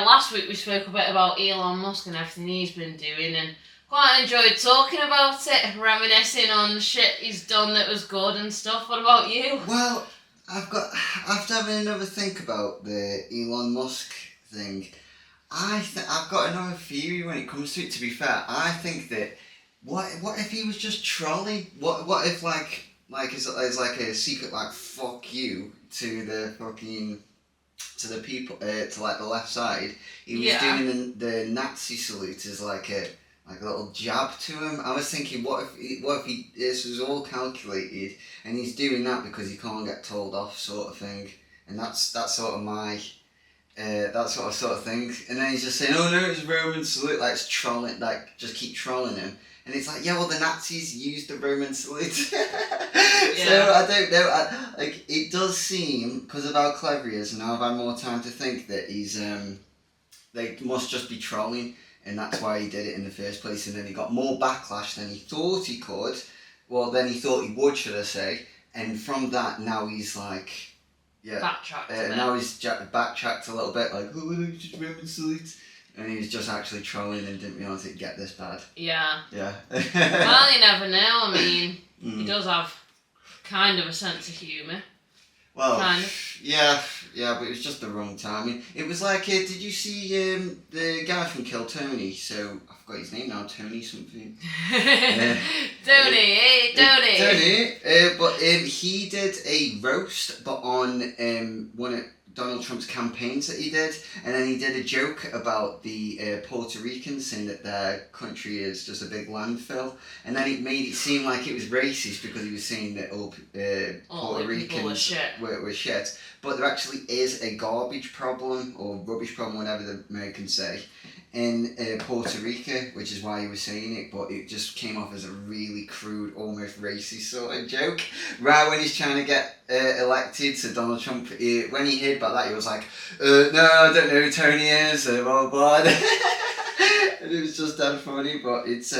last week we spoke a bit about Elon Musk and everything he's been doing, and quite enjoyed talking about it, reminiscing on shit he's done that was good and stuff. What about you? Well, after having another think about the Elon Musk thing, I've got another theory when it comes to it. To be fair, I think that what if he was just trolling? What if like it's like a secret like fuck you to the fucking to the people to like the left side. He was doing the Nazi salute as like a little jab to him. I was thinking, what if he this was all calculated and he's doing that because he can't get told off, sort of thing. And that's sort of my that sort of thing. And then he's just saying, oh no, it's Roman salute, like it's trolling, like just keep trolling him. And it's like, yeah, well, the Nazis used the Roman salute. So I don't know. Like, it does seem, because of how clever he is, and now I've had more time to think, that he's they must just be trolling, and that's why he did it in the first place. And then he got more backlash than he thought he could. Well, than he thought he would, should I say? And from that, now he's like, backtracked. Now he's backtracked a little bit, like, oh, it's just Roman salute. And he was just actually trolling and didn't realise it'd get this bad. Yeah. Yeah. Well, you never know. I mean, he does have kind of a sense of humour. Well, kind of. Yeah, but it was just the wrong timing. It was like, did you see the guy from Kill Tony? So, I forgot his name now, Tony something. Tony. But he did a roast, but on one of Donald Trump's campaigns that he did, and then he did a joke about the Puerto Ricans, saying that their country is just a big landfill, and then it made it seem like it was racist because he was saying that all Puerto Ricans were shit, but there actually is a garbage problem, or rubbish problem, whatever the Americans say, in Puerto Rico, which is why he was saying it, but it just came off as a really crude, almost racist sort of joke. Right when he's trying to get elected, so Donald Trump, when he heard about that, he was like, no, I don't know who Tony is, blah, blah, blah. And it was just dead funny, but it's,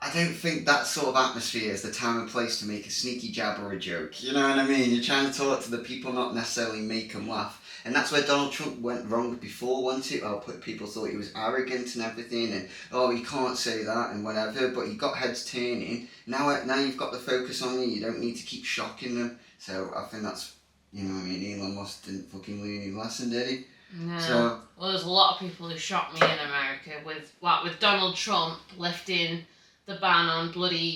I don't think that sort of atmosphere is the time and place to make a sneaky jab or a joke. You know what I mean? You're trying to talk to the people, not necessarily make them laugh. And that's where Donald Trump went wrong before, wasn't it? People thought he was arrogant and everything, and you can't say that and whatever. But he got heads turning. Now you've got the focus on you. You don't need to keep shocking them. So I think that's, you know what I mean. Elon Musk didn't fucking learn his lesson, did he? No. So, well, there's a lot of people who shocked me in America with Donald Trump lifting the ban on lifting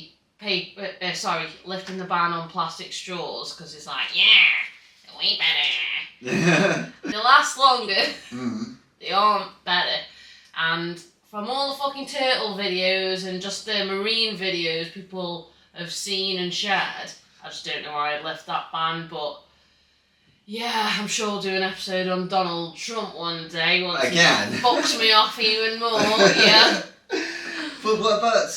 the ban on plastic straws, because it's like, they're way better. They last longer. They aren't better. And from all the fucking turtle videos and just the marine videos people have seen and shared, I just don't know why I'd lift that ban, but yeah, I'm sure we'll do an episode on Donald Trump one day once he fucks me off even more, yeah. But what about,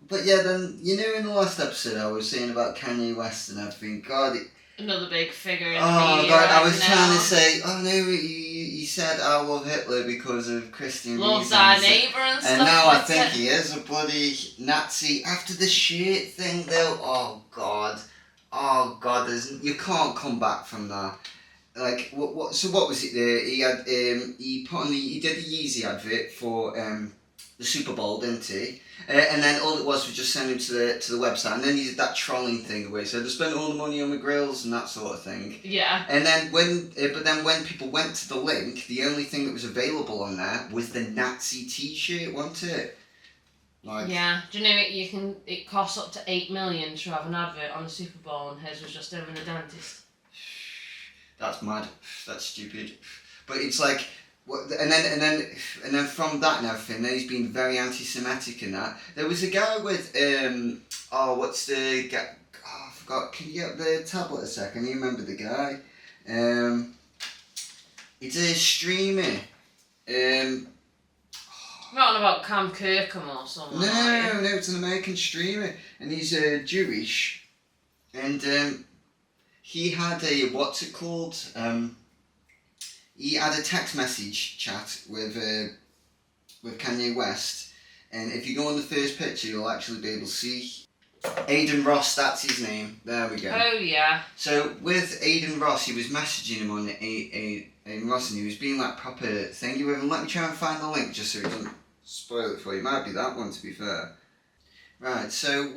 but yeah, then, you know, in the last episode I was saying about Kanye West and everything, God, another big figure in the media. media. God, I was trying to say, oh no, he said I love Hitler because of Christian loves reasons. Our neighbour and stuff. And now I think he is a bloody Nazi. After the shirt thing though, oh god, you can't come back from that. Like, what was it there? He had, he did the Yeezy advert for the Super Bowl, didn't he? And then all it was just send him to the website, and then he did that trolling thing where he said, I spent all the money on the grills and that sort of thing. Yeah. And then when people went to the link, the only thing that was available on there was the Nazi T-shirt, wasn't it? Like, yeah. Do you know it costs up to $8 million to have an advert on the Super Bowl, and his was just him and a dentist. That's mad. That's stupid. But it's like. And then from that and everything, then he's been very anti-Semitic in that. There was a guy with what's the guy? Oh, I forgot. Can you get the tablet a second? You remember the guy? It's a streamer. Not on about Cam Kirkham or something. No, it's an American streamer, and he's Jewish, and he had a what's it called? He had a text message chat with Kanye West, and if you go on the first picture, you'll actually be able to see Aiden Ross, that's his name. There we go. Oh, yeah. So with Aiden Ross, he was messaging him on Aiden Ross, and he was being like proper thingy with him. Let me try and find the link just so it doesn't spoil it for you. It might be that one, to be fair. Right, so it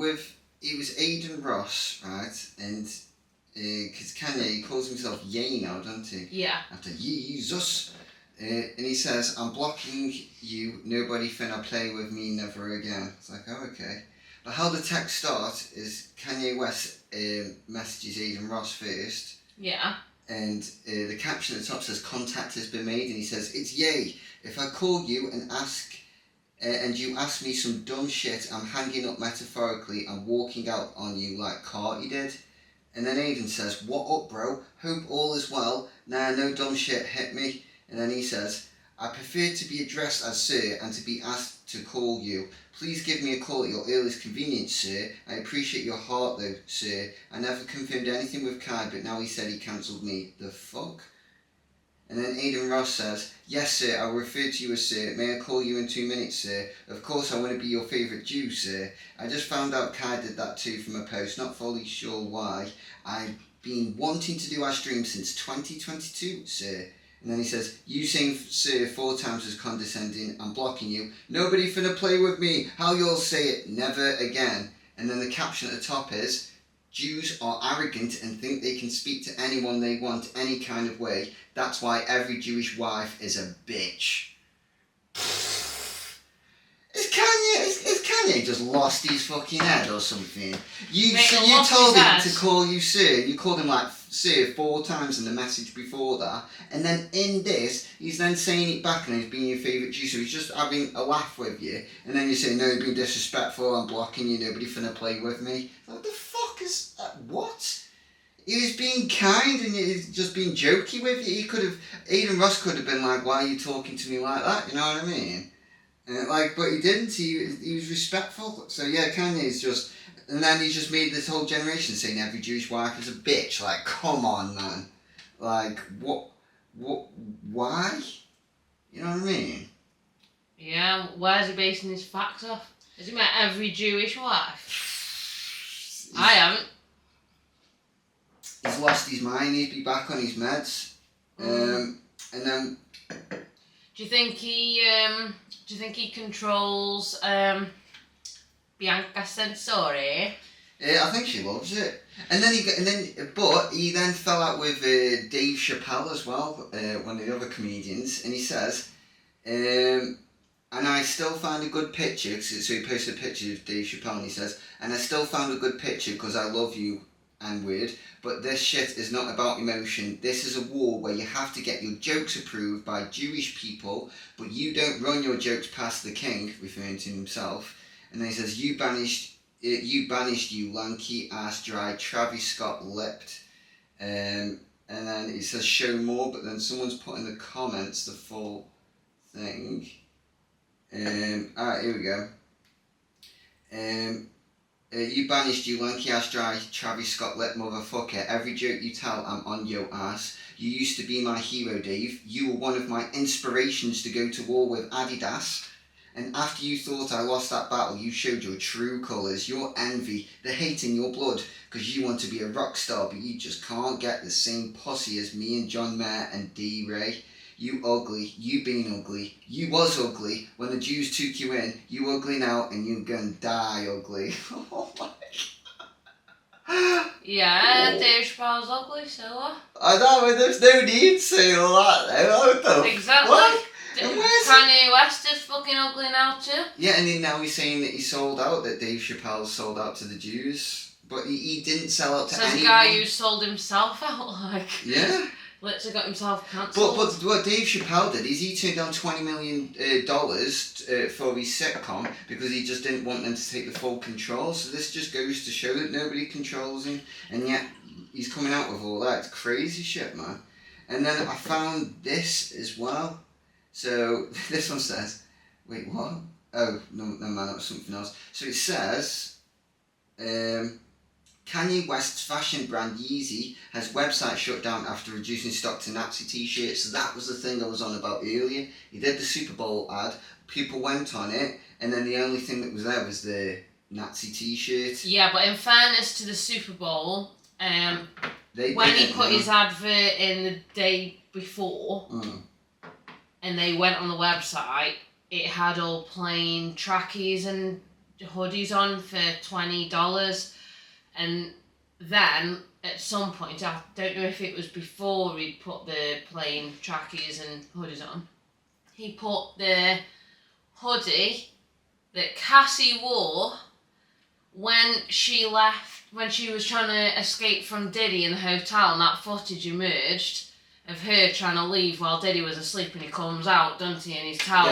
was Aiden Ross, right, and because Kanye, he calls himself Ye now, doesn't he? Yeah. After Jesus. And he says, I'm blocking you, nobody finna play with me, never again. It's like, oh, okay. But how the text starts is Kanye West messages Aiden Ross first. Yeah. And the caption at the top says, contact has been made. And he says, it's Ye. If I call you and you ask me some dumb shit, I'm hanging up metaphorically and walking out on you like Carti did. And then Aiden says, what up, bro? Hope all is well. Nah, no dumb shit, hit me. And then he says, I prefer to be addressed as sir and to be asked to call you. Please give me a call at your earliest convenience, sir. I appreciate your heart though, sir. I never confirmed anything with Kai, but now he said he cancelled me. The fuck? And then Aiden Ross says, yes, sir, I'll refer to you as sir. May I call you in 2 minutes, sir? Of course, I want to be your favourite Jew, sir. I just found out Kai did that too from a post, not fully sure why. I've been wanting to do our stream since 2022, sir. And then he says, you saying sir 4 times as condescending, I'm blocking you. Nobody finna play with me. How you'll say it, never again. And then the caption at the top is, Jews are arrogant and think they can speak to anyone they want any kind of way. That's why every Jewish wife is a bitch. Is Kanye just lost his fucking head or something? You told him to call you sir. You called him like sir 4 times in the message before that. And then in this, he's then saying it back and he's being your favourite Jew. So he's just having a laugh with you. And then you say, no, you're being disrespectful, I'm blocking you, nobody finna play with me. What the fuck is that? What? He was being kind and he's just being jokey with you. Aiden Ross could have been like, why are you talking to me like that? You know what I mean? But he didn't. He was respectful. So yeah, Kanye's just, and then he just made this whole generation saying every Jewish wife is a bitch. Like, come on, man. Like, what, why? You know what I mean? Yeah. Where's he basing his facts off? Has he met every Jewish wife? I haven't. He's lost his mind. He'd be back on his meds. And then. Do you think he controls Bianca Censori? Yeah, I think she loves it. But he then fell out with Dave Chappelle as well, one of the other comedians, and he says, and I still found a good picture. So he posted a picture of Dave Chappelle, and he says, and I still found a good picture because I love you. And weird, but this shit is not about emotion. This is a war where you have to get your jokes approved by Jewish people, but you don't run your jokes past the king, referring to himself. And then he says, you banished, you lanky ass dry Travis Scott lipped. And then it says show more, but then someone's put in the comments the full thing. Alright, here we go. You banished, you lanky ass dry Travis Scott lip motherfucker. Every joke you tell, I'm on your ass. You used to be my hero, Dave. You were one of my inspirations to go to war with Adidas. And after you thought I lost that battle, you showed your true colours, your envy, the hate in your blood, because you want to be a rock star, but you just can't get the same pussy as me and John Mayer and D-Ray. You ugly, you being ugly, you was ugly when the Jews took you in, you ugly now and you gonna die ugly. Oh my God. Yeah, Dave Chappelle's ugly, so what? I know, but there's no need to say all that. What the exactly. What? Kanye West is fucking ugly now too. Yeah, and then now he's saying that he sold out, that Dave Chappelle sold out to the Jews. But he didn't sell out to anyone. Says a guy who sold himself out, like. Yeah. Literally got himself cancelled. But what Dave Chappelle did is he turned down $20 million for his sitcom because he just didn't want them to take the full control. So this just goes to show that nobody controls him, and yet he's coming out with all that. It's crazy shit, man. And then I found this as well. So this one says, wait, what? Oh, no man, that was something else. So it says, Kanye West's fashion brand Yeezy has website shut down after reducing stock to Nazi t-shirts. So that was the thing I was on about earlier. He did the Super Bowl ad, people went on it, and then the only thing that was there was the Nazi t-shirt. Yeah, but in fairness to the Super Bowl, when he put his advert in the day before, and they went on the website, it had all plain trackies and hoodies on for $20, and then at some point, I don't know if it was before he put the plain trackies and hoodies on, he put the hoodie that Cassie wore when she was trying to escape from Diddy in the hotel, and that footage emerged of her trying to leave while Diddy was asleep, and he comes out, doesn't he, in his towel.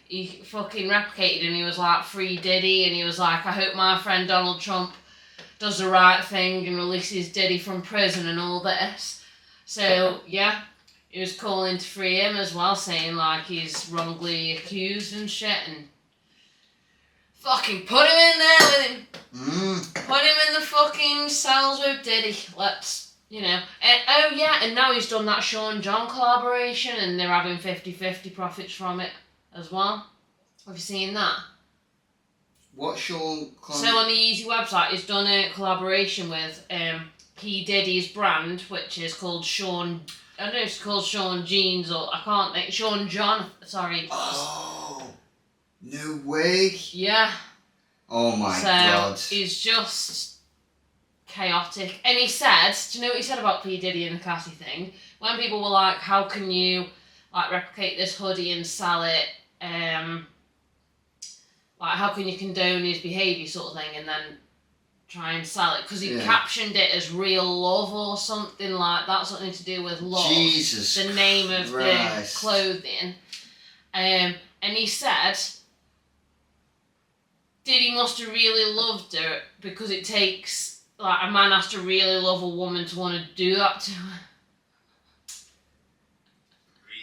He fucking replicated, and he was like, free Diddy, and he was like, I hope my friend Donald Trump does the right thing and releases Diddy from prison and all this. So, yeah, he was calling to free him as well, saying like he's wrongly accused and shit, and fucking put him in there with him. Put him in the fucking cells with Diddy. Let's, and now he's done that Sean John collaboration, and they're having 50-50 profits from it as well. Have you seen that? What Sean? So on the Yeezy website, he's done a collaboration with P Diddy's brand, which is called Sean. I don't know if it's called Sean Jeans or I can't think. Sean John. Sorry. Oh, no way. Yeah. Oh my god. So he's just chaotic. And he said, do you know what he said about P Diddy and the Cassie thing? When people were like, how can you like replicate this hoodie and sell it? Like, how can you condone his behaviour sort of thing and then try and sell it? Because he captioned it as real love or something like that, something to do with love. Jesus the name of Christ. the clothing. And he said Diddy must have really loved her because it takes, like, a man has to really love a woman to want to do that to her.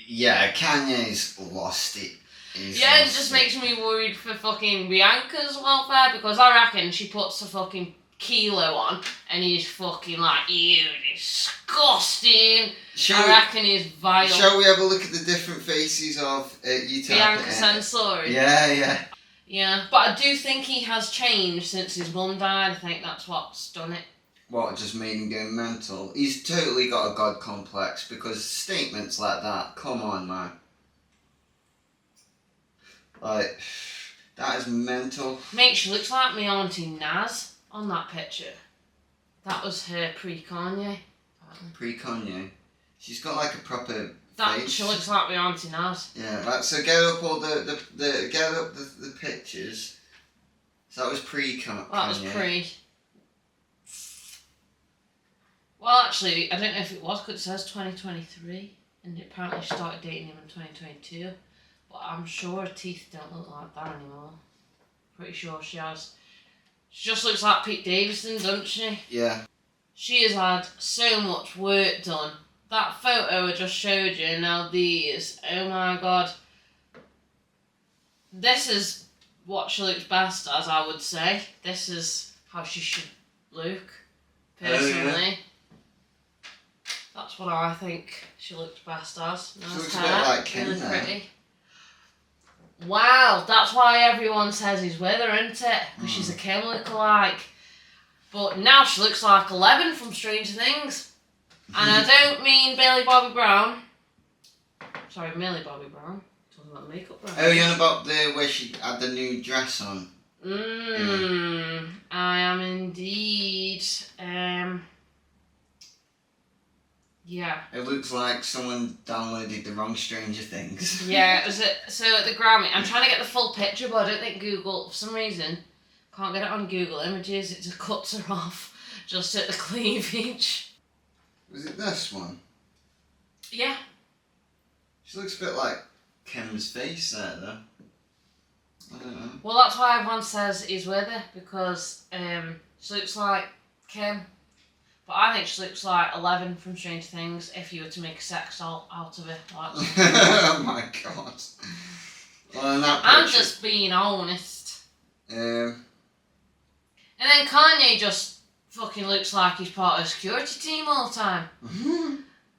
Yeah, Kanye's lost it. It just makes me worried for fucking Bianca's welfare, because I reckon she puts a fucking kilo on and he's fucking like, you disgusting. I reckon he's vile. Shall we have a look at the different faces of Bianca Censori? Yeah. Yeah, but I do think he has changed since his mum died. I think that's what's done it. What, just made him go mental? He's totally got a god complex, because statements like that, come on, man. Like, that is mental. Mate, she looks like my auntie Naz on that picture. That was her pre-Kanye. Pre-Kanye? She's got like a proper face. She looks like my auntie Naz. Yeah, right, so get up all the pictures. So that was pre-Kanye. That was pre. Well, actually, I don't know if it was, because it says 2023, and apparently she started dating him in 2022. But I'm sure her teeth don't look like that anymore. Pretty sure she has. She just looks like Pete Davidson, doesn't she? Yeah. She has had so much work done. That photo I just showed you, now these, oh my god. This is what she looks best as, I would say. This is how she should look, personally. Oh, yeah. That's what I think she looks best as. She looks a bit like Kim, really pretty. Wow, that's why everyone says he's with her, isn't it? Because she's a Kim lookalike. But now she looks like 11 from Stranger Things. And I don't mean Billy Bobby Brown. Sorry, Millie Bobby Brown. Talking about makeup brand. Oh, you're on about where she had the new dress on? I am indeed. Yeah. It looks like someone downloaded the wrong Stranger Things. Yeah, so at the Grammy, I'm trying to get the full picture, but I don't think Google, for some reason, can't get it on Google Images. It just cuts her off just at the cleavage. Was it this one? Yeah. She looks a bit like Kim's face there, though. I don't know. Well, that's why everyone says he's with her, because she looks like Kim. But I think she looks like 11 from Stranger Things if you were to make a sex doll out of her. Like Oh my god. Well, in that I'm just being honest. And then Kanye just fucking looks like he's part of the security team all the time.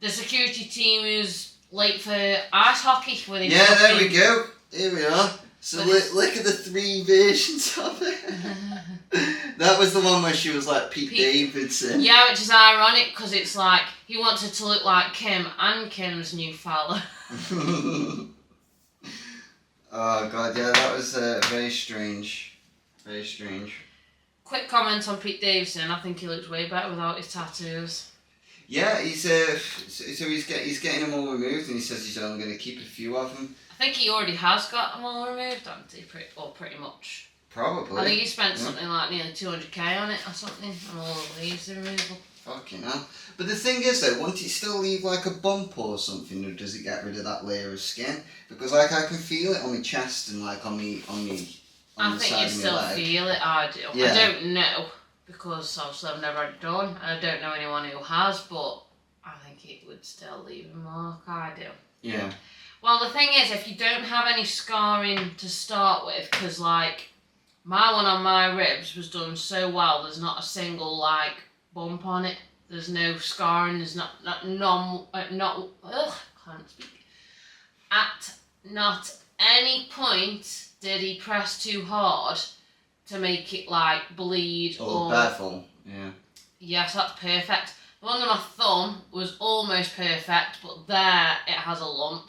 The security team who's late for ice hockey with his there we go. Here we are. So look at the 3 versions of it. That was the one where she was like Pete Davidson. Yeah, which is ironic because it's like he wants her to look like Kim and Kim's new fella. Oh god, yeah, that was very strange. Very strange. Quick comment on Pete Davidson. I think he looks way better without his tattoos. Yeah, he's he's getting them all removed, and he says he's only going to keep a few of them. I think he already has got them all removed, hasn't he? Pretty much. Probably. I think he spent something like nearly 200k on it or something, and all the leaves are removable. Fucking hell. But the thing is though, won't it still leave like a bump or something, or does it get rid of that layer of skin? Because like I can feel it on my chest and like on the I think you still feel it, I do. Yeah. I don't know, because obviously I've never had it done, and I don't know anyone who has, but I think it would still leave a mark, I do. Yeah. Well, the thing is, if you don't have any scarring to start with, because like, my one on my ribs was done so well, there's not a single like bump on it, there's no scarring, there's not can't speak. At not any point did he press too hard to make it like bleed or baffle. Yeah. Yes, that's perfect. The one on my thumb was almost perfect, but there it has a lump.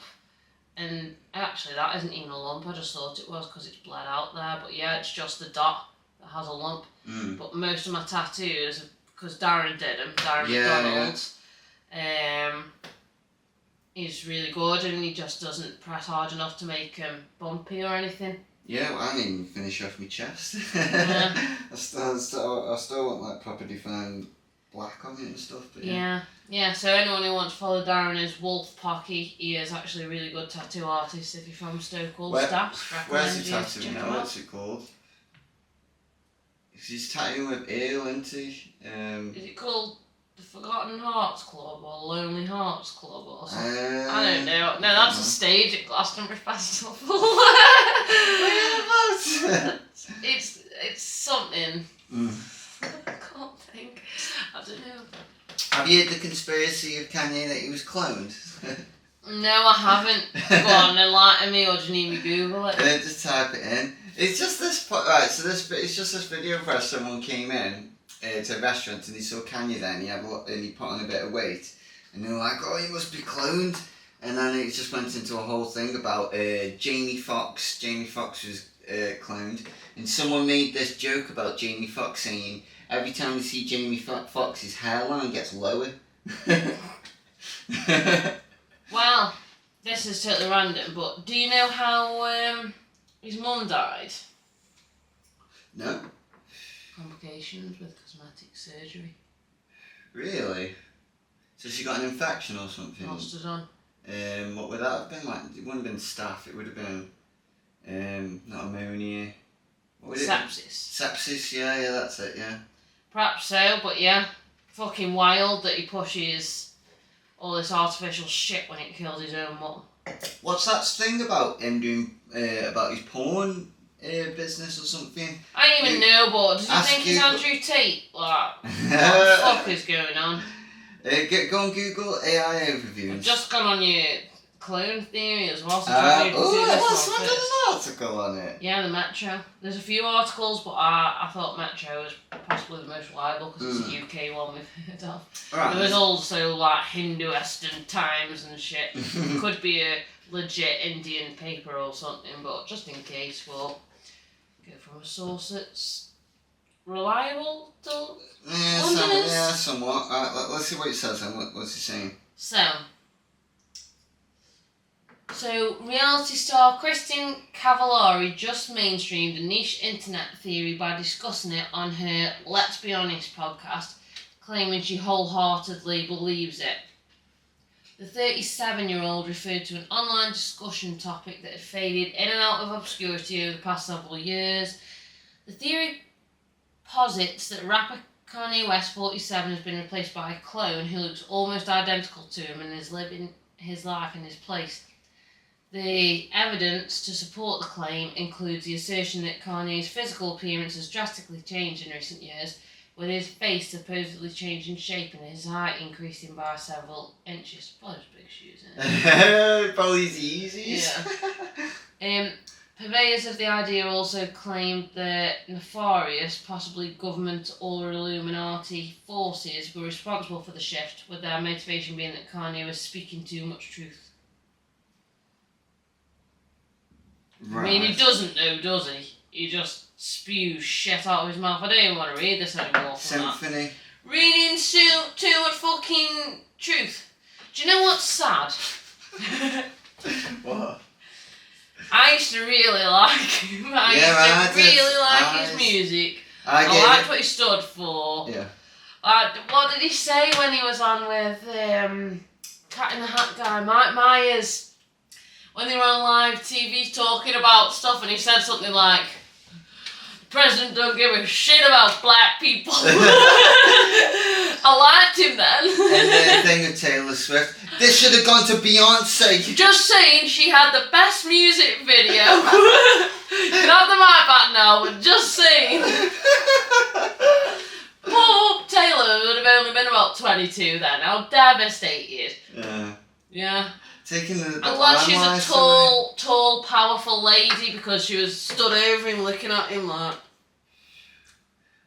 And actually that isn't even a lump, I just thought it was because it's bled out there. But yeah, it's just the dot that has a lump. But most of my tattoos, because Darren did them, McDonald, he's really good and he just doesn't press hard enough to make him bumpy or anything. Yeah, well, I didn't even finish off my chest. Yeah. I still want like proper defined black on it and stuff. But yeah. So anyone who wants to follow Darren is Wolf Pocky. He is actually a really good tattoo artist. If you're from Stoke Staffs, where's he tattooing now? What's it called? He's tattooing with ale, isn't he? Is it called the Forgotten Hearts Club or Lonely Hearts Club or something? I don't know. No, that's a stage at Glastonbury Festival. It's something. I can't think. I don't know. Have you heard the conspiracy of Kanye that he was cloned? No, I haven't. Go on, enlighten me, or do you need me to Google it? Just type it in. It's just this right. So it's just this video where someone came in to a restaurant and he saw Kanye there and he put on a bit of weight and they were like, oh, he must be cloned. And then it just went into a whole thing about Jamie Foxx. Jamie Foxx was cloned, and someone made this joke about Jamie Foxx saying every time you see Jamie Foxx, his hairline gets lower. Well, this is totally random, but do you know how his mum died? No. Complications with cosmetic surgery. Really? So she got an infection or something? Must have done. What would that have been like? It wouldn't have been staph, it would have been not ammonia. What would Sepsis. Sepsis, yeah, that's it, yeah. Perhaps so, but yeah, fucking wild that he pushes all this artificial shit when it kills his own mum. What's that thing about him doing about his porn business or something? I don't even know, but does he think he's Andrew Tate? Like, what the fuck is going on? Go on Google AI overview. I've just gone on your clone theory as well. What's an article on it? Yeah, the Metro. There's a few articles, but I thought Metro was possibly the most reliable because it's a UK one we've heard of. Right. There was also like Hindu Western Times and shit. Could be a legit Indian paper or something, but just in case, we'll go from a source that's reliable to somewhat. Let's see what it says then. What's it saying? So, reality star Christine Cavallari just mainstreamed a niche internet theory by discussing it on her Let's Be Honest podcast, claiming she wholeheartedly believes it. The 37-year-old referred to an online discussion topic that had faded in and out of obscurity over the past several years. The theory posits that rapper Kanye West, 47, has been replaced by a clone who looks almost identical to him and is living his life in his place. The evidence to support the claim includes the assertion that Kanye's physical appearance has drastically changed in recent years, with his face supposedly changing shape and his height increasing by several inches. Probably his big shoes, isn't it? Probably his Yeezys. Yeah. Purveyors of the idea also claimed that nefarious, possibly government or Illuminati forces were responsible for the shift, with their motivation being that Kanye was speaking too much truth. Right. I mean, he doesn't know, does he? He just spews shit out of his mouth. I don't even want to read this anymore. Symphony. Reading too much fucking truth. Do you know what's sad? What? I used to really like him. I used to really like his music. I liked what he stood for. Yeah. What did he say when he was on with Cat in the Hat guy, Mike Myers? When they were on live TV talking about stuff, and he said something like, "The president don't give a shit about black people." I liked him then. And the thing with Taylor Swift, this should have gone to Beyonce. Just saying, she had the best music video. You can have the mic back now, but just saying. Poor Taylor would have only been about 22 then. How devastated. Yeah. Taking the I'm glad she's a tall, powerful lady, because she was stood over him looking at him like...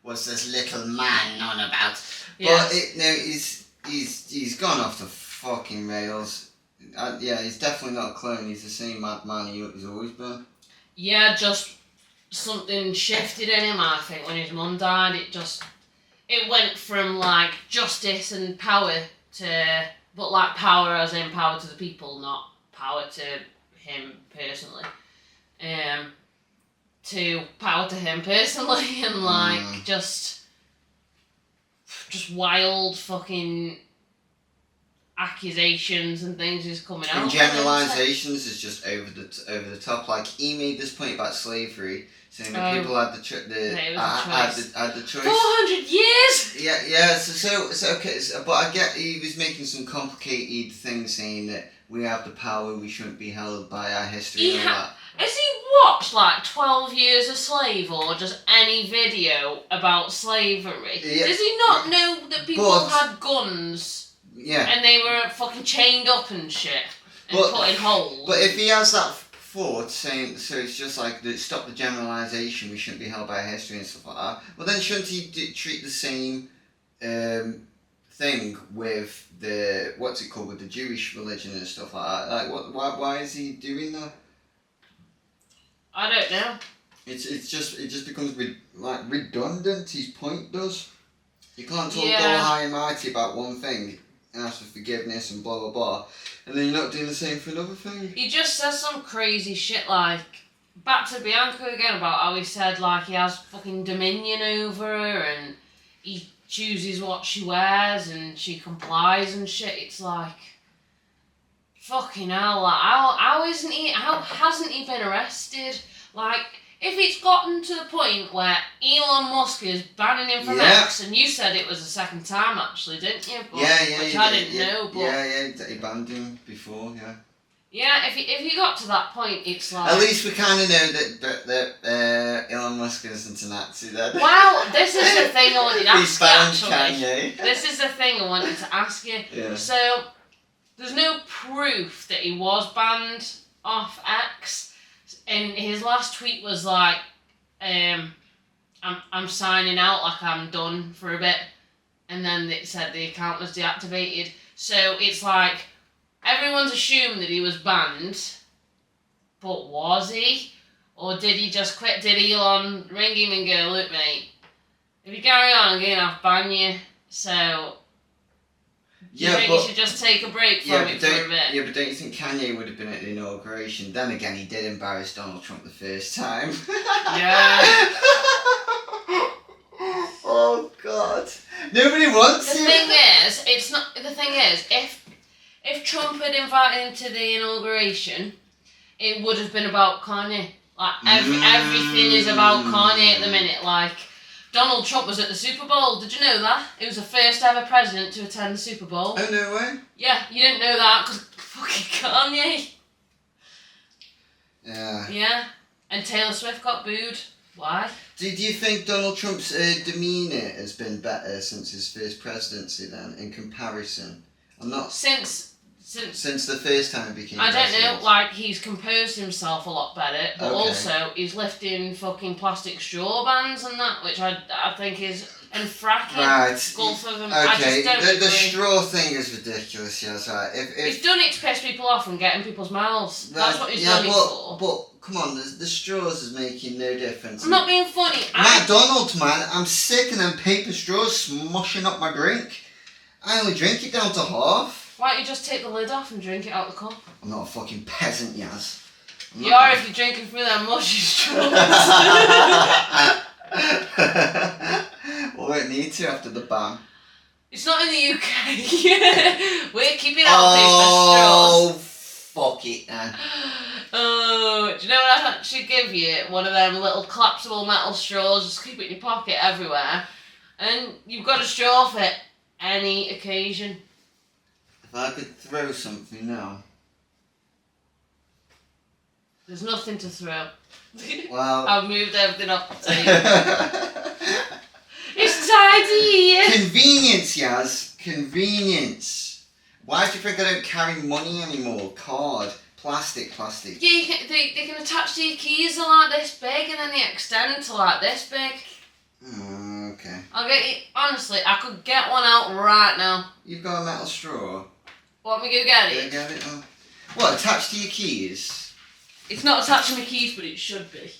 What's this little man on about? Yes. But he's gone off the fucking rails. Yeah, he's definitely not a clone. He's the same madman he's always been. Yeah, just something shifted in him, I think, when his mum died. It went from, like, justice and power to... But, like, power as in power to the people, not power to him personally. To power to him personally, and, like, just wild fucking accusations and things is coming out. And generalisations is just over the top. Like, he made this point about slavery, saying that people had the choice. 400 years. Yeah. So okay. But I get he was making some complicated things, saying that we have the power, we shouldn't be held by our history and all that. Has he watched like 12 Years a Slave or just any video about slavery? Yeah. Does he not know that people had guns? Yeah. And they were fucking chained up and shit and put in holes. But if he has that thought saying, so it's just like, stop the generalisation, we shouldn't be held by history and stuff like that, well then shouldn't he treat the same thing with the, what's it called, with the Jewish religion and stuff like that? Like, why is he doing that? I don't know. It just becomes redundant. His point does. You can't talk all high and mighty about one thing and ask for forgiveness and blah blah blah, and then you're not doing the same for another thing. He just says some crazy shit like, back to Bianca again about how he said like he has fucking dominion over her and he chooses what she wears and she complies and shit. It's like, fucking hell, like, how hasn't he been arrested? Like, if it's gotten to the point where Elon Musk is banning him from X, and you said it was the second time actually, didn't you? But, which I didn't know, but... Yeah, he banned him before, yeah. Yeah, if he got to that point, it's like... At least we kind of know that Elon Musk isn't a Nazi then. Well, this is the thing I wanted to ask you, actually. Kanye. This is the thing I wanted to ask you. Yeah. So, there's no proof that he was banned off X. And his last tweet was like, I'm signing out, like I'm done for a bit. And then it said the account was deactivated. So it's like, everyone's assumed that he was banned, but was he? Or did he just quit? Did Elon ring him and go, look mate, if you carry on, I'm going to have to ban you. So... Do you think you should just take a break from it for a bit? Yeah, but don't you think Kanye would have been at the inauguration? Then again, he did embarrass Donald Trump the first time. Yeah. Oh God! Nobody wants him. The thing is, if Trump had invited him to the inauguration, it would have been about Kanye. Like everything is about Kanye at the minute. Like, Donald Trump was at the Super Bowl. Did you know that? He was the first ever president to attend the Super Bowl. Oh, no way. Yeah, you didn't know that because fucking Kanye. Yeah. Yeah, and Taylor Swift got booed. Why? Do you think Donald Trump's demeanour has been better since his first presidency then, in comparison? I'm not... Since Since the first time he became I don't president? know, like, he's composed himself a lot better, but Okay. also he's lifting fucking plastic straw bans and that, which I think is... And fracking. Right. Gulf of them. Okay. I just don't agree. The straw thing is ridiculous, yes, right. He's done it to piss people off and get in people's mouths. That's what he's done it for. But, come on, the straws is making no difference. I'm not being funny. McDonald's, man, I'm sick of them paper straws smushing up my drink. I only drink it down to half. Why don't you just take the lid off and drink it out the cup? I'm not a fucking peasant, Yaz. You are if you're drinking through them mushy straws. We won't need to after the ban. It's not in the UK. We're keeping our Oh, paper straws. fuck it, then. Oh, do you know what I should give you? One of them little collapsible metal straws. Just keep it in your pocket everywhere. And you've got a straw for any occasion. If I could throw something now. There's nothing to throw. Well. I've moved everything off the table. It's tidy! Convenience, Yaz. Convenience. Why do you think I don't carry money anymore? Card. Plastic. Yeah, they can attach to your keys. They're like this big and then they extend to like this big. Okay. I'll get you, honestly, I could get one out right now. You've got a metal straw. Want me to go get it? Get it? Oh. What, attached to your keys? It's not attached to my keys, but it should be.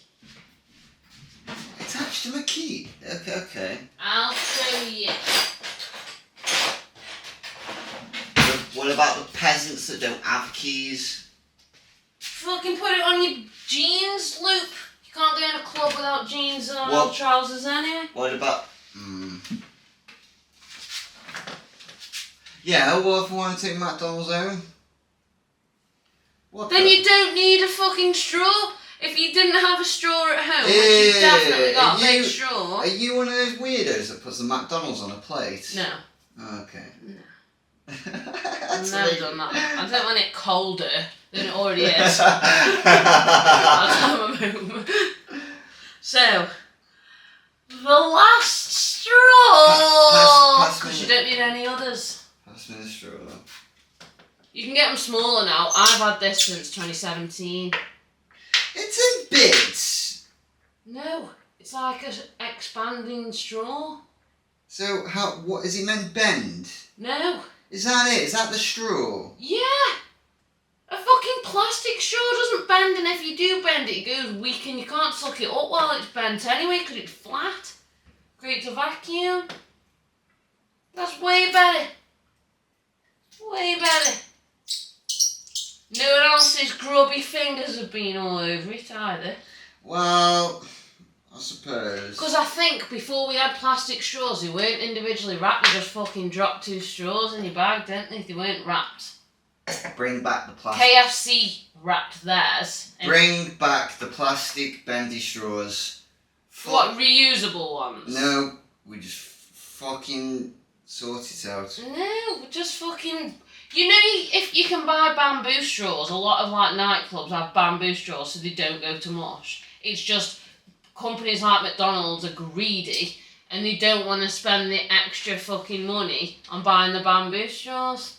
Attached to my key? Okay. I'll show you. What about the peasants that don't have keys? Fucking put it on your jeans loop. You can't go in a club without jeans or trousers anyway. What about... Yeah, what if I want to take McDonald's home? Then you don't need a fucking straw. If you didn't have a straw at home, which you definitely got a big straw. Are you one of those weirdos that puts the McDonald's on a plate? No. Okay. No. I've never done that. I don't want it colder than it already is. I'll have a moment. So, the last straw! Because you don't need any others. Pass me the straw. You can get them smaller now. I've had this since 2017. It's in bits. No, it's like an expanding straw. So what is it meant bend? No. Is that it? Is that the straw? Yeah. A fucking plastic straw doesn't bend, and if you do bend it, it goes weak and you can't suck it up while it's bent anyway because it's flat. Creates a vacuum. That's way better. Way better. No one else's grubby fingers have been all over it either. Well, I suppose. Because I think before we had plastic straws, they weren't individually wrapped. They just fucking dropped 2 straws in your bag, didn't they? They weren't wrapped. Bring back the plastic. KFC wrapped theirs. Bring back the plastic bendy straws. What, reusable ones? No, we just fucking sort it out. No, just fucking... You know, if you can buy bamboo straws, a lot of like nightclubs have bamboo straws so they don't go to mush. It's just companies like McDonald's are greedy and they don't want to spend the extra fucking money on buying the bamboo straws.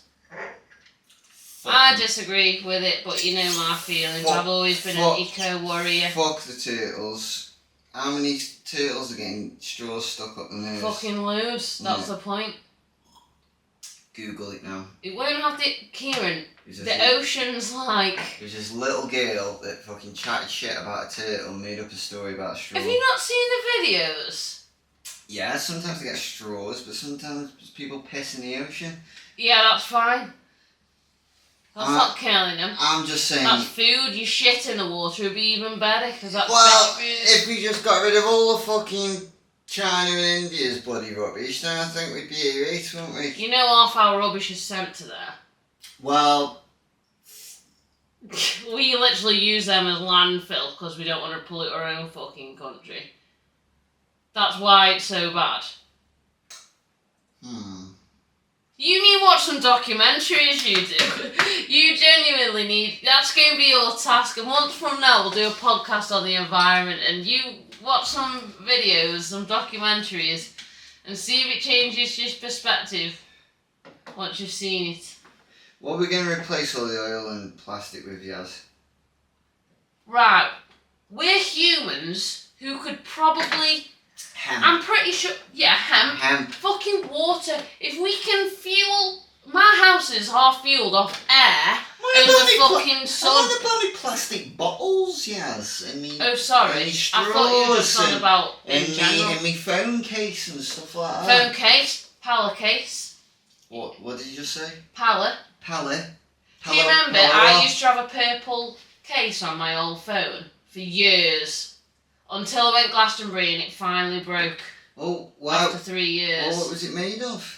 I disagree with it, but you know my feelings. I've always been an eco-warrior. Fuck the turtles. How many turtles are getting straws stuck up the nose? Fucking loads, that's the point. Google it now. It won't have to... Kieran, the ocean's like... There's this little girl that fucking chatted shit about a turtle and made up a story about a straw. Have you not seen the videos? Yeah, sometimes they get straws, but sometimes people piss in the ocean. Yeah, that's fine. That's not killing them. I'm just saying... That's food. You shit in the water would be even better, because that's well, fish food. if we just got rid of all the fucking China and India's bloody rubbish, then I think we'd be alright, wouldn't we? You know half our rubbish is sent to there. Well... we literally use them as landfill because we don't want to pollute our own fucking country. That's why it's so bad. You need to watch some documentaries, you do. You genuinely need... That's going to be your task. And once from now, we'll do a podcast on the environment. And you watch some videos, some documentaries, and see if it changes your perspective once you've seen it. What are we going to replace all the oil and plastic with, Yaz? Right. We're humans who could probably... Hemp. I'm pretty sure... Yeah, hemp. Hemp. Fucking water. If we can fuel... My house is half fueled off air over fucking sun. What about the plastic bottles, Yaz? Oh, sorry. I thought you were just on about in general. And my phone case and stuff like that. Phone case. Pela Case. What did you just say? Pela. Do you remember? I used to have a purple case on my old phone for years. Until I went Glastonbury and it finally broke. Oh, wow. After 3 years. Oh, what was it made of?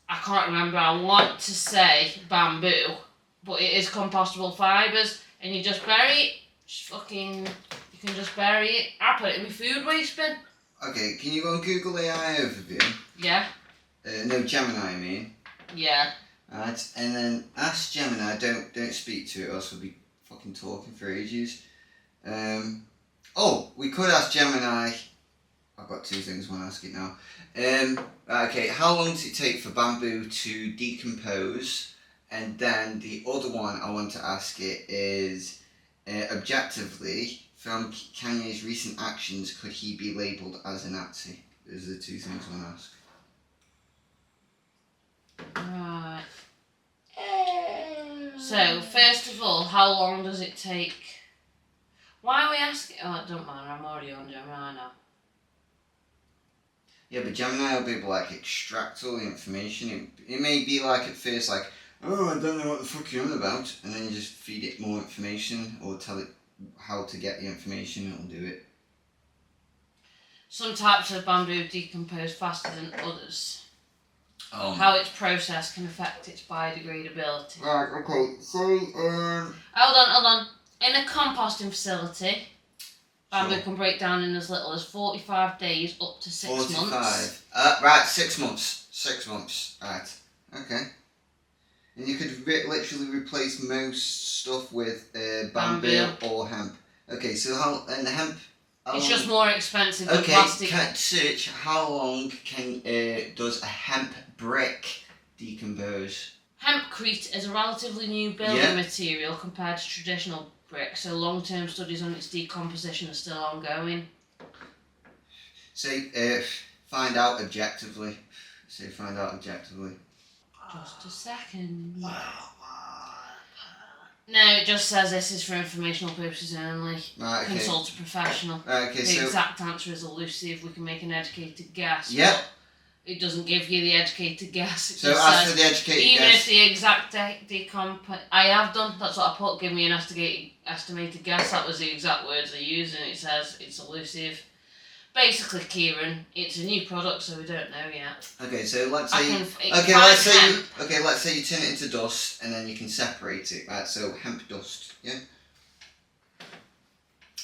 I can't remember. I want to say bamboo, but it is compostable fibres, and you just bury it. You can just bury it. I put it in my food waste bin. Okay, can you go on Google AI overview? Yeah. No, Gemini, I mean. Yeah. Alright, and then ask Gemini. Don't speak to it, or else we'll be fucking talking for ages. We could ask Gemini. I've got 2 things I want to ask it now. Okay, how long does it take for bamboo to decompose? And then the other one I want to ask it is, objectively, from Kanye's recent actions, could he be labelled as a Nazi? Those are the 2 things I want to ask. Right. So, first of all, how long does it take? Why are we asking? Oh, it don't matter, I'm already on Gemini now. Yeah, but Gemini will be able to extract all the information. It may be at first oh, I don't know what the fuck you're on about, and then you just feed it more information or tell it how to get the information and it'll do it. Some types of bamboo decompose faster than others. How it's processed can affect its biodegradability. Right, okay, so, Hold on. In a composting facility, bamboo can break down in as little as 45 days up to 6 months. 45. Right, 6 months. 6 months. Right. Okay. And you could literally replace most stuff with bamboo or hemp. Okay, so the hemp... It's just more expensive than plastic. Okay, search how long does a hemp brick decompose? Hempcrete is a relatively new building material compared to traditional brick, so long-term studies on its decomposition are still ongoing. So, find out objectively. Just a second. No, it just says this is for informational purposes only. Right, okay. Consult a professional. Right, okay, the exact answer is elusive. We can make an educated guess. Yep. It doesn't give you the educated guess. It so as for the educated even guess... if the exact I have done. That's what I put. Give me an estimated guess. That was the exact words I used, and it says it's elusive. Basically, Kieran, it's a new product, so we don't know yet. Okay, so let's say let's say you turn it into dust, and then you can separate it. Right, so hemp dust, yeah.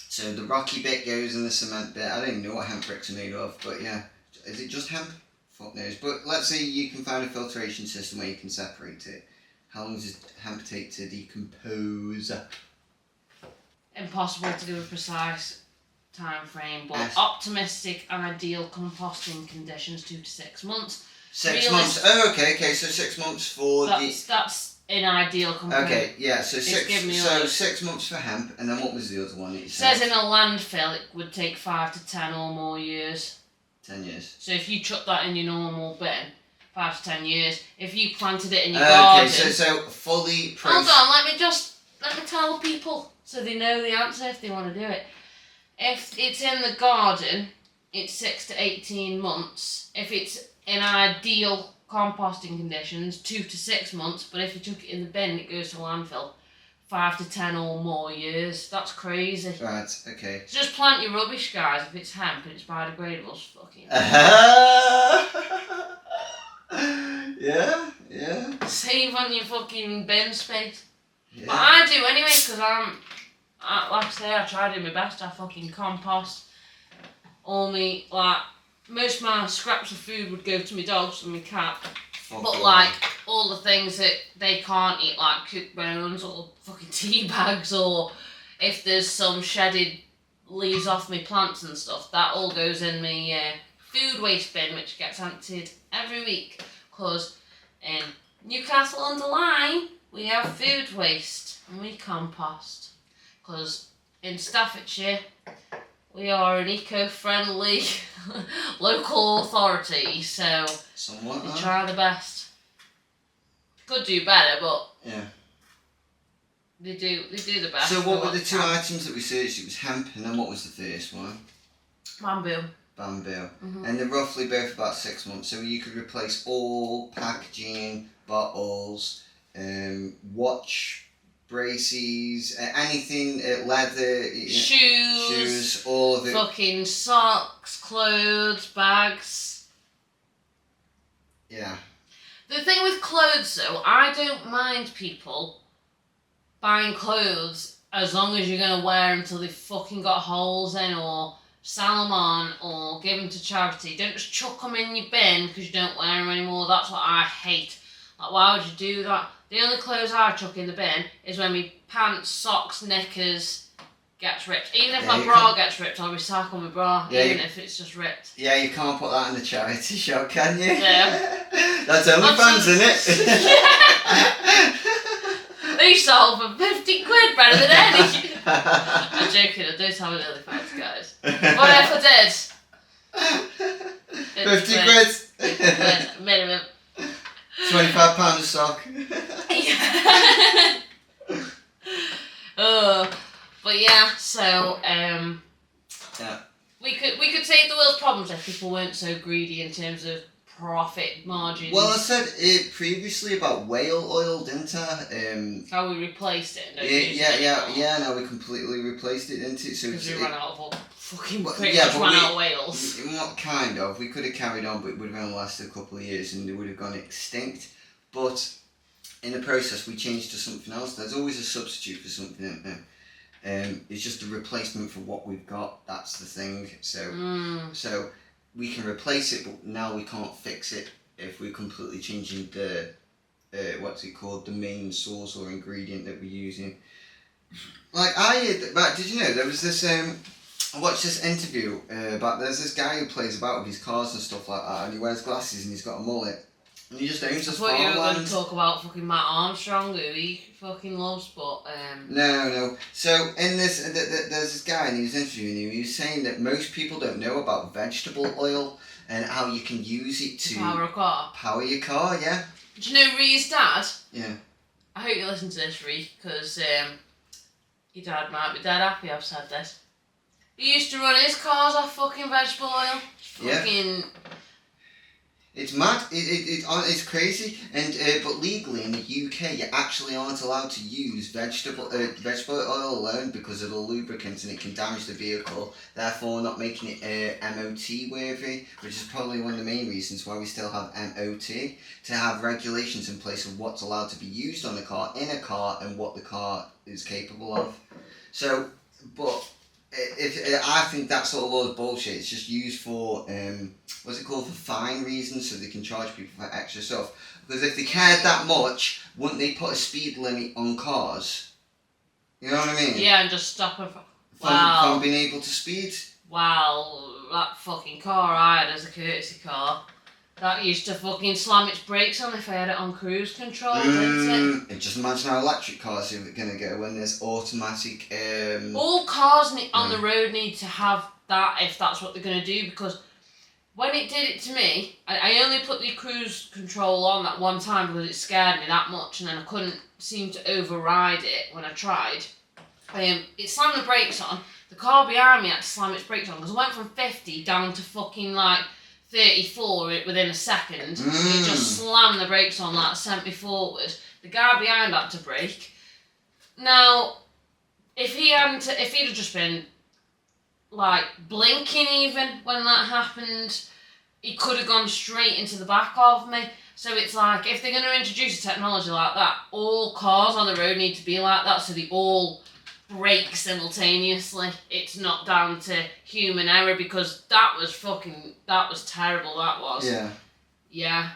So the rocky bit goes in the cement bit. I don't even know what hemp bricks are made of, but yeah, is it just hemp? Fuck knows. But let's say you can find a filtration system where you can separate it. How long does hemp take to decompose? Impossible to give a precise time frame, but optimistic ideal composting conditions 2 to 6 months. 6 months. Oh, okay. So 6 months for that's in ideal composting. Okay, yeah. So 6 months for hemp, and then what was the other one that you said? It says in a landfill it would take 5 to 10 or more years. 10 years. So if you chuck that in your normal bin, 5 to 10 years. If you planted it in your garden. Okay, so fully. Hold on. Let me tell people so they know the answer if they want to do it. If it's in the garden, it's 6 to 18 months. If it's in ideal composting conditions, 2 to 6 months. But if you chuck it in the bin, it goes to landfill, 5 to 10 or more years. That's crazy. Right, okay. So just plant your rubbish, guys. If it's hemp and it's biodegradable, it's fucking... Yeah. Save on your fucking bin space. Yeah. But I do anyway, because like I say, I try to do my best. I fucking compost. Most of my scraps of food would go to my dogs and my cat. But all the things that they can't eat, like cooked bones or fucking tea bags, or if there's some shedded leaves off my plants and stuff, that all goes in my food waste bin, which gets emptied every week. Because in Newcastle-under-Lyme, we have food waste and we compost. Because in Staffordshire, we are an eco-friendly local authority, so somewhat. We try the best. Could do better, but yeah, they do the best. So what were the two items that we searched? It was hemp, and then what was the first one? Bamboo. Mm-hmm. And they're roughly both about 6 months. So you could replace all packaging, bottles, watch braces, anything, leather, shoes, all of it. Fucking socks, clothes, bags. Yeah. The thing with clothes, though, I don't mind people buying clothes as long as you're going to wear them until they've fucking got holes in, or sell them on, or give them to charity. Don't just chuck them in your bin because you don't wear them anymore. That's what I hate. Like, why would you do that? The only clothes I chuck in the bin is when my pants, socks, knickers gets ripped. Even if my bra gets ripped, I'll recycle my bra, even if it's just ripped. Yeah, you can't put that in the charity shop, can you? Yeah. That's OnlyFans, isn't it? They sell for 50 quid better than any. I'm joking, I don't have an OnlyFans, guys. But if I did... 50 quid? 50 quid, minimum. £25 a sock. Yeah. But yeah, so yeah. we could save the world's problems if people weren't so greedy in terms of profit margins. Well, I said it previously about whale oil, didn't I? How we replaced it. And no, we completely replaced it, didn't it? Because we ran out of all fucking well, pretty much ran out of whales. What kind of? We could have carried on, but it would have only lasted a couple of years and they would have gone extinct. But in the process, we changed to something else. There's always a substitute for something, isn't there? It's just a replacement for what we've got. That's the thing. So we can replace it, but now we can't fix it if we're completely changing the the main source or ingredient that we're using. Like did you know there was this? I watched this interview about there's this guy who plays about with his cars and stuff like that, and he wears glasses and he's got a mullet. And he just owns this farmland. I thought you were going to talk about fucking Matt Armstrong, who he fucking loves, but... No. So, in this, there's this guy, and he was interviewing him, he was saying that most people don't know about vegetable oil and how you can use it to... Power a car? Power your car, yeah. Do you know Ree's dad? Yeah. I hope you listen to this, Ree, because your dad might be dead happy I've said this. He used to run his cars off fucking vegetable oil. Fucking... It's mad. It's crazy. And but legally in the UK, you actually aren't allowed to use vegetable oil alone because of the lubricants, and it can damage the vehicle. Therefore, not making it MOT worthy, which is probably one of the main reasons why we still have MOT, to have regulations in place of what's allowed to be used on a car, in a car, and what the car is capable of. So, but. I think that sort of law is bullshit. It's just used for for fine reasons, so they can charge people for extra stuff. Because if they cared that much, wouldn't they put a speed limit on cars? You know what I mean? Yeah, and just stop them from being able to speed. Wow, that fucking car I had as a courtesy car, that used to fucking slam its brakes on if I had it on cruise control, didn't it? Just imagine how electric cars are going to go when there's automatic... All cars on the road need to have that if that's what they're going to do, because when it did it to me, I only put the cruise control on that one time because it scared me that much, and then I couldn't seem to override it when I tried. It slammed the brakes on. The car behind me had to slam its brakes on because I went from 50 down to fucking 34 within a second. It just slammed the brakes on that, sent me forward. The guy behind had to brake. Now, if he'd have just been blinking even when that happened, he could have gone straight into the back of me. So it's like, if they're going to introduce a technology like that, all cars on the road need to be like that, so they all brake simultaneously. It's not down to human error, because that was terrible, that was. Yeah.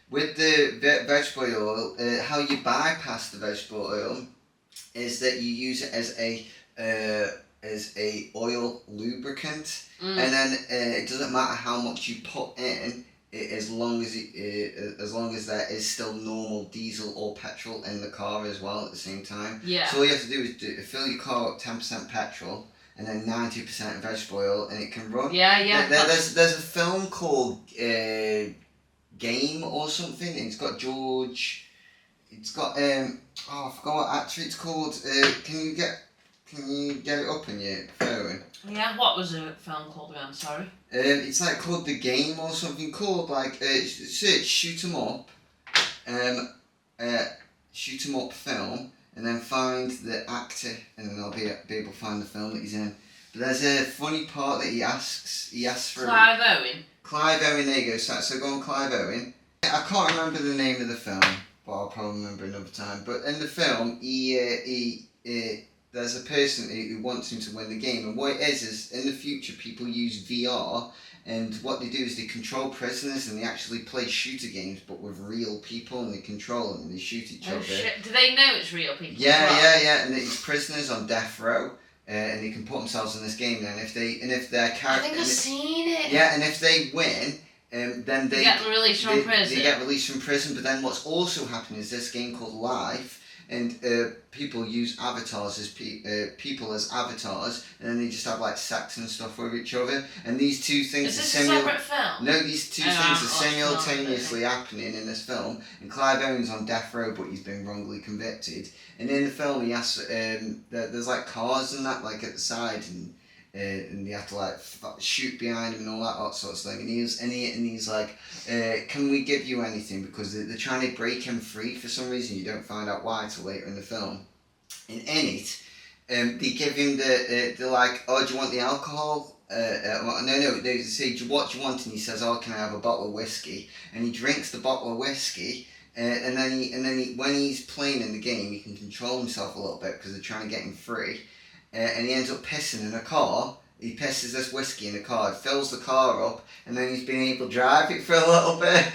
With the vegetable oil, how you bypass the vegetable oil is that you use it as a oil lubricant, and then it doesn't matter how much you put in, as long as there is still normal diesel or petrol in the car as well at the same time. Yeah. So all you have to do is fill your car up 10% petrol and then 90% vegetable oil, and it can run. Yeah. There's a film called Game or something, and it's got George. It's got I forgot what actor it's called. Can you get it up on your phone? Yeah. What was the film called again? Sorry. It's like called The Game or something, called like search shoot 'em up, shoot 'em up film, and then find the actor, and then I'll be able to find the film that he's in. But there's a funny part that he asks for Clive Owen. Clive Owen. There you go. So go on, Clive Owen. I can't remember the name of the film, but I'll probably remember another time. But in the film, there's a person who wants him to win the game, and what it is in the future people use VR, and what they do is they control prisoners, and they actually play shooter games, but with real people, and they control them, and they shoot each other. Shit. Do they know it's real people? Yeah, and these prisoners on death row, and they can put themselves in this game. And if their character, I think I've seen it. Yeah, and if they win. Then they get released from prison. They get released from prison, but then what's also happening is this game called Life, and people use avatars as people as avatars, and then they just have like sex and stuff with each other. And these two things Is this a separate film? No, these two things are simultaneously happening in this film. And Clive Owen's on death row, but he's been wrongly convicted. And in the film, he has there's like cars and that like at the side, and they have to like shoot behind him and all that sort of thing. And he's like, can we give you anything? Because they're trying to break him free for some reason. You don't find out why till later in the film. And in it, they give him they're like, oh, do you want the alcohol? No, they say, what do you want? And he says, oh, can I have a bottle of whiskey? And he drinks the bottle of whiskey. And then he, when he's playing in the game, he can control himself a little bit because they're trying to get him free. And he ends up pissing in a car. He pisses this whiskey in a car, it fills the car up, and then he's been able to drive it for a little bit.